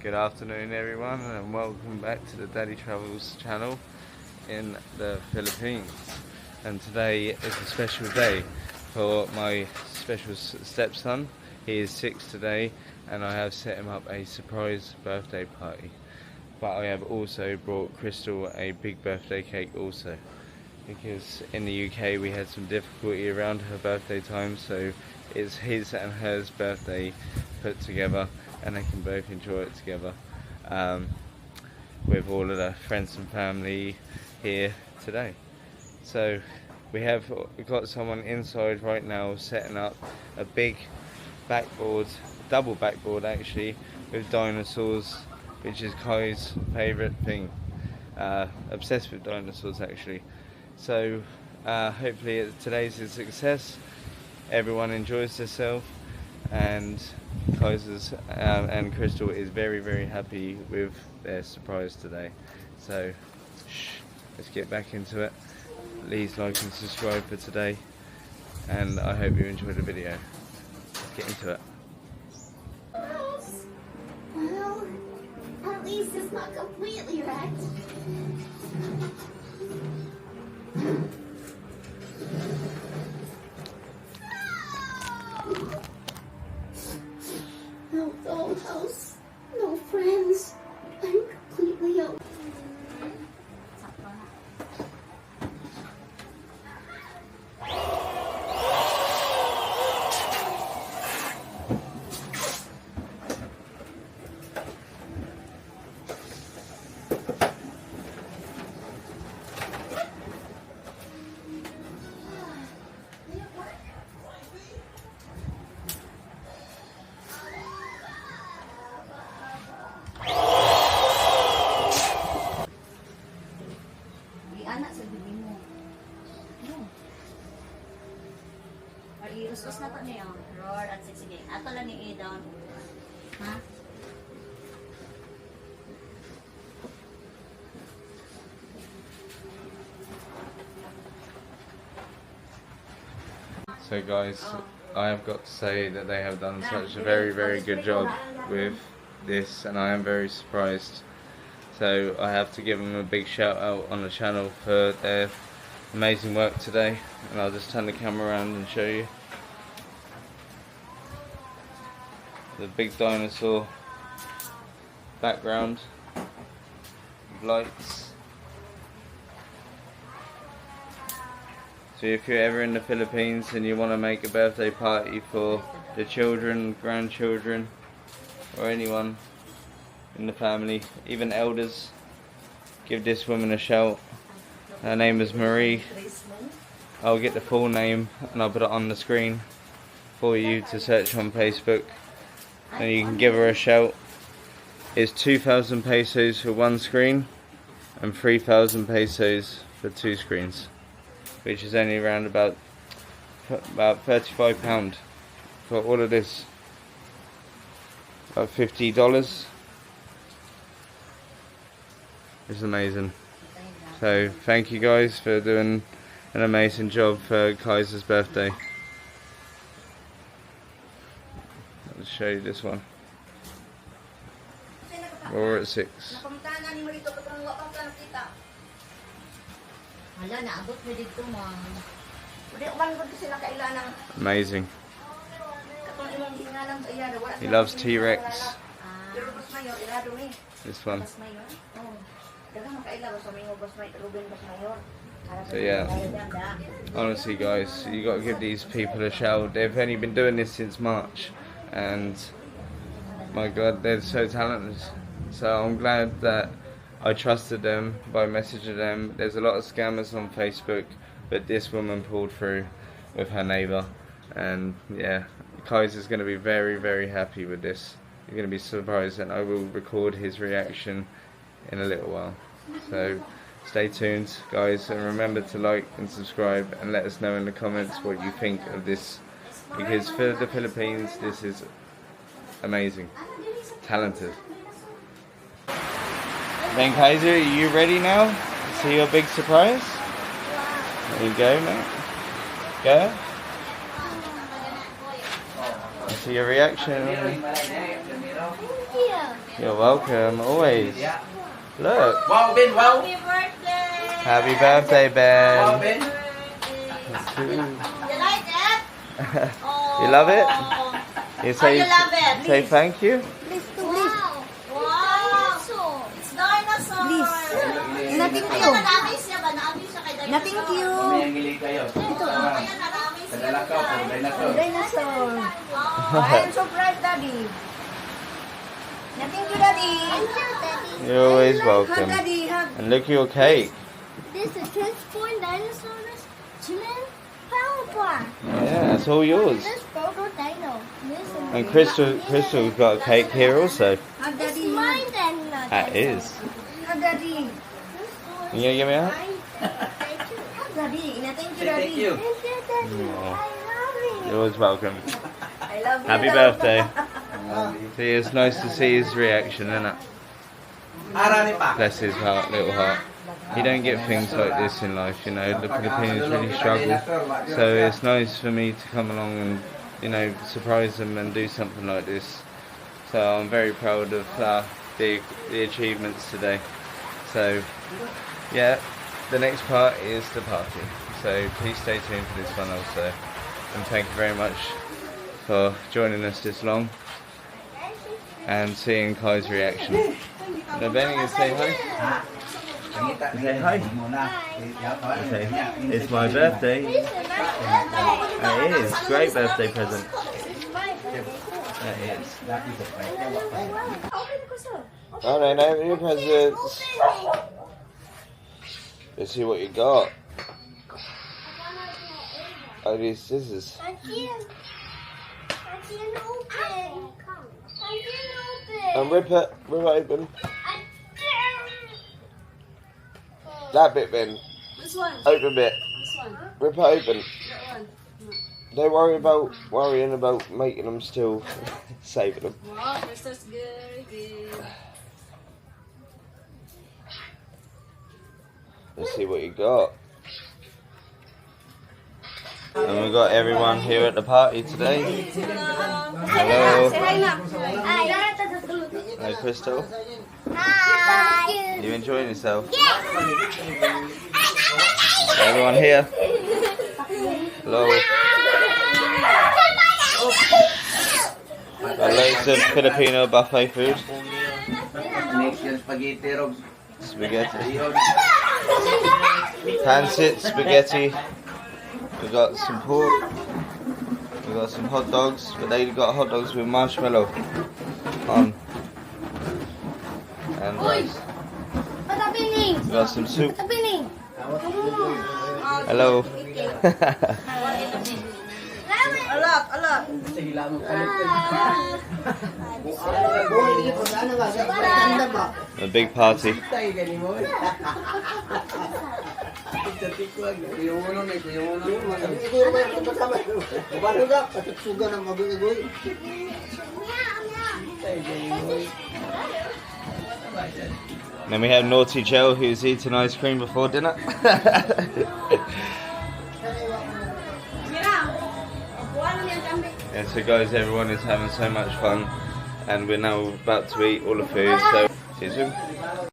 Good afternoon everyone, and welcome back to the DaddyTravels channel in the Philippines. And today is a special day for my special stepson. He is 6 today, and I have set him up a surprise birthday party. But I have also brought Crystal a big birthday cake also, because in the UK we had some difficulty around her birthday time, so it's his and hers birthday put together, and they can both enjoy it together with all of the friends and family here today. So we've got someone inside right now setting up a big backboard, double backboard actually, with dinosaurs, which is Kai's favourite thing. Obsessed with dinosaurs actually. So hopefully today's a success, everyone enjoys themselves, and Kaiser's and Crystal is very happy with their surprise today. So let's get back into it. Please like and subscribe for today, and I hope you enjoyed the video. Let's get into it. Well, at least it's not completely wrecked. No dollhouse, no friends. I'm completely alone. Anak sa bibi mo. No. Or i-ustos na to niyo. Roar at sige. Ato lang ni down. Ha? So guys, I have got to say that they have done such a very good job with this, and I am very surprised. So I have to give them a big shout out on the channel for their amazing work today, and I'll just turn the camera around and show you the big dinosaur background, lights. So if you're ever in the Philippines and you want to make a birthday party for the children, grandchildren, or anyone in the family, even elders, give this woman a shout. Her name is Marie. I'll get the full name and I'll put it on the screen for you to search on Facebook, and you can give her a shout. It's 2,000 pesos for one screen and 3,000 pesos for 2 screens, which is only around about £35 for all of this. About $50. It's amazing. So thank you guys for doing an amazing job for Kaiser's birthday. I'll show you this one. We're at 6. Amazing. He loves T-Rex. This one. So yeah, honestly guys, you got to give these people a shout. They've only been doing this since March, and my god, they're so talented. So I'm glad that I trusted them by messaging them. There's a lot of scammers on Facebook, but this woman pulled through with her neighbour, and yeah, Kaiser's going to be very happy with this. You're going to be surprised, and I will record his reaction in a little while. So stay tuned guys, and remember to like and subscribe, and let us know in the comments what you think of this, because for the Philippines this is amazing, talented. Then Kaiser, are you ready now to see your big surprise? There you go, mate. Go. I see your reaction. You're welcome, always. Look. Wow, Ben, wow. Happy birthday! Happy birthday, Wow, Ben. Ben. You like it? Oh. You love it? You say, you love it? say thank you? Wow! Wow! It's dinosaur! Please. Nothing Kaya you. narami siya ba? Narami siya kay dinosaur? Nothing you. May ngili kayo. Kaya narami siya. Padala ka po, dinosaur. Dinosaur. Oh. I am surprised, Daddy. Nothing you, Daddy. You're always Hug, welcome. Daddy. Hug. And look at your cake. This is transform dinosaurs. Children, power bar. Yeah, it's all yours. This photo dino. This is And Crystal's got a cake here also. Hug, It's Daddy. mine then. That is. Hug, Daddy. You gonna give me a hug? Hug, Daddy. Nothing you, Say thank Daddy. you. You're always welcome. I love you. Happy love. birthday. See, it's nice to see his reaction, isn't it? Arani pa. Bless his heart, little heart. You don't get things like this in life, you know. The Filipinos really struggle. So it's nice for me to come along and, you know, surprise them and do something like this. So I'm very proud of the achievements today. So, yeah, the next part is the party. So please stay tuned for this one also. And thank you very much for joining us this long and seeing Kai's reaction. Now Benny, you say hi? Say hi. Okay. It's my birthday. It is. Great birthday present. It is. Alright, open your presents. Let's see what you got. Oh, these scissors. I can't open. I can't And open. rip it open. I That bit, Ben. This one. Open bit. This one. Rip it open. That one. Don't worrying about making them still saving them. Wow, this is good. Good. Let's see what you got. And we've got everyone here at the party today. Hello. Hello, Crystal. Hi. You enjoying yourself? Everyone here. Hello. Got loads of Filipino buffet food. Next year, spaghetti, Rob. Spaghetti. Pancit, spaghetti. We got some pork. We got some hot dogs, but they got hot dogs with marshmallow on. And rice. We got some soup. Hello. A lot. A big party. Then we have Naughty Joe, who's eating ice cream before dinner. Yeah, so guys, everyone is having so much fun, and we're now about to eat all the food. So, see you soon.